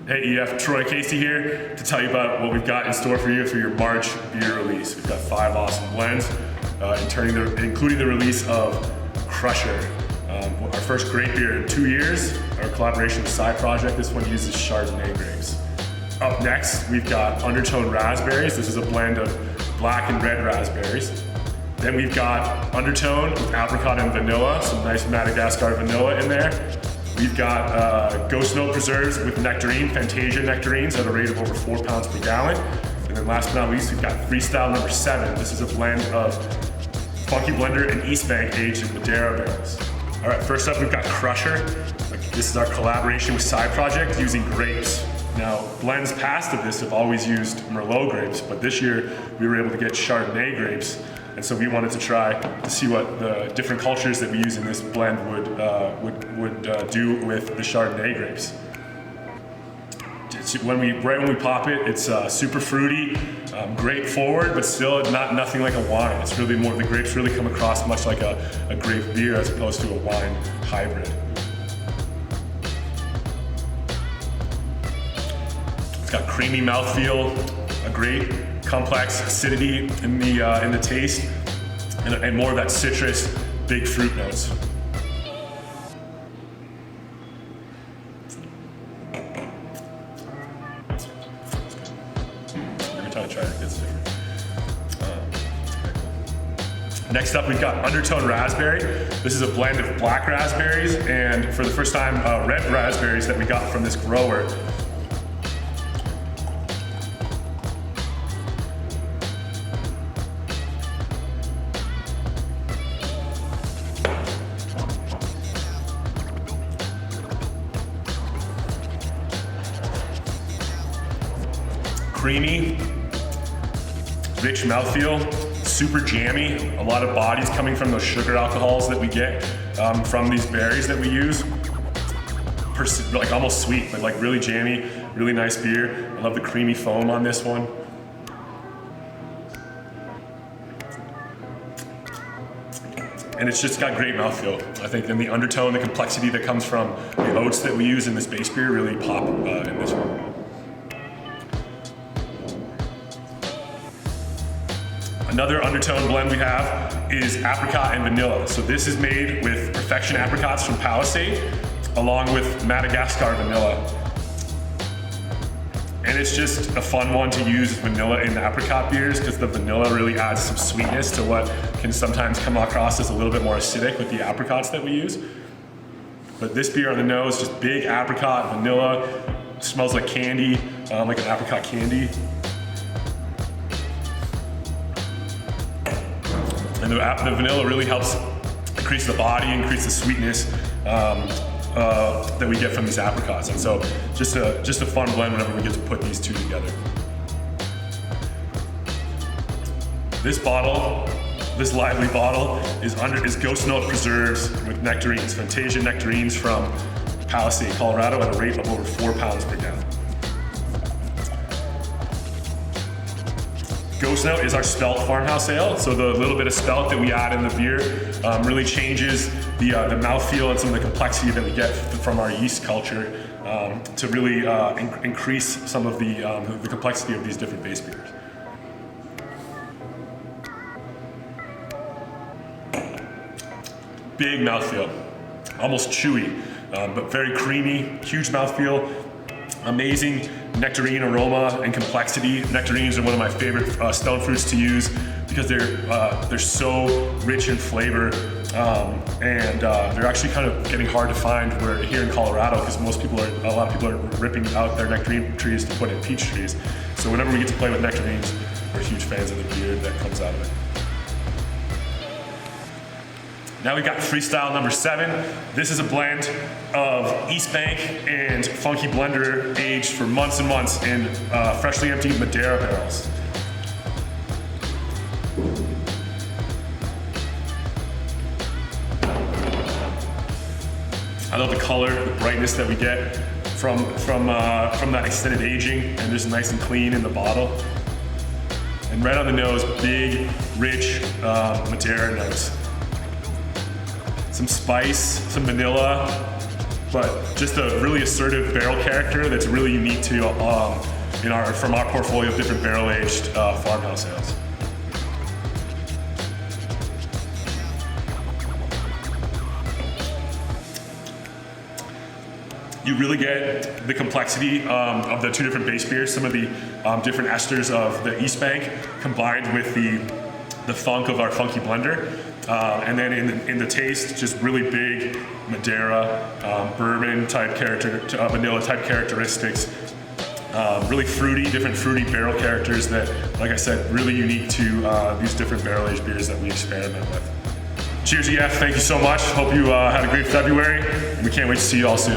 Hey EF, Troy Casey here to tell you about what we've got in store for you for your March beer release. We've got 5 awesome blends, including the release of Crusher, our first great beer in 2 years, our collaboration with Side Project. This one uses Chardonnay grapes. Up next, we've got Undertone raspberries. This is a blend of black and red raspberries. Then we've got Undertone with apricot and vanilla, some nice Madagascar vanilla in there. We've got Ghost Note preserves with Nectarine, Fantasia nectarines at a rate of over 4 pounds per gallon. And then last but not least, we've got Freestyle number 7. This is a blend of Funky Blender and East Bank aged in Madeira barrels. All right, first up, we've got Crusher. This is our collaboration with Side Project using grapes. Now, blends past of this have always used Merlot grapes, but this year we were able to get Chardonnay grapes. And so we wanted to try to see what the different cultures that we use in this blend would do with the Chardonnay grapes. Right when we pop it, it's super fruity, grape forward, but still nothing like a wine. It's really more, the grapes really come across much like a grape beer as opposed to a wine hybrid. It's got creamy mouthfeel, a great complex acidity in the taste, and more of that citrus, big fruit notes. Every time I try it gets different. Next up, we've got Undertone raspberry. This is a blend of black raspberries and, for the first time, red raspberries that we got from this grower. Creamy, rich mouthfeel, super jammy, a lot of bodies coming from those sugar alcohols that we get from these berries that we use. Like almost sweet, but like really jammy, really nice beer. I love the creamy foam on this one. And it's just got great mouthfeel. I think in the undertone, the complexity that comes from the oats that we use in this base beer really pop in this one. Another Undertone blend we have is apricot and vanilla. So this is made with Perfection apricots from Palisade, along with Madagascar vanilla. And it's just a fun one to use vanilla in apricot beers because the vanilla really adds some sweetness to what can sometimes come across as a little bit more acidic with the apricots that we use. But this beer on the nose, just big apricot, vanilla, smells like candy, like an apricot candy. And the vanilla really helps increase the body, increase the sweetness that we get from these apricots. And so just a fun blend whenever we get to put these two together. This bottle, this lively bottle, is Ghost Note preserves with nectarines, Fantasia nectarines from Palisade, Colorado at a rate of over 4 pounds per gallon. Ghost Note is our spelt farmhouse ale, so the little bit of spelt that we add in the beer really changes the mouthfeel and some of the complexity that we get from our yeast culture to really increase some of the complexity of these different base beers. Big mouthfeel, almost chewy, but very creamy, huge mouthfeel, amazing nectarine aroma and complexity. Nectarines are one of my favorite stone fruits to use because they're so rich in flavor, and they're actually kind of getting hard to find here in Colorado because a lot of people are ripping out their nectarine trees to put in peach trees. So whenever we get to play with nectarines, we're huge fans of the beer that comes out of it. Now we got Freestyle number 7. This is a blend of East Bank and Funky Blender aged for months and months in freshly emptied Madeira barrels. I love the color, the brightness that we get from that extended aging, and just nice and clean in the bottle. And right on the nose, big, rich Madeira notes. Some spice, some vanilla, but just a really assertive barrel character that's really unique to from our portfolio of different barrel-aged farmhouse ales. You really get the complexity of the two different base beers, some of the different esters of the East Bank combined with the funk of our funky blender. And then in the taste, just really big Madeira, bourbon type vanilla type characteristics. Really fruity, different fruity barrel characters that, like I said, really unique to these different barrel-aged beers that we experiment with. Cheers, EF. Thank you so much. Hope you had a great February, and we can't wait to see you all soon.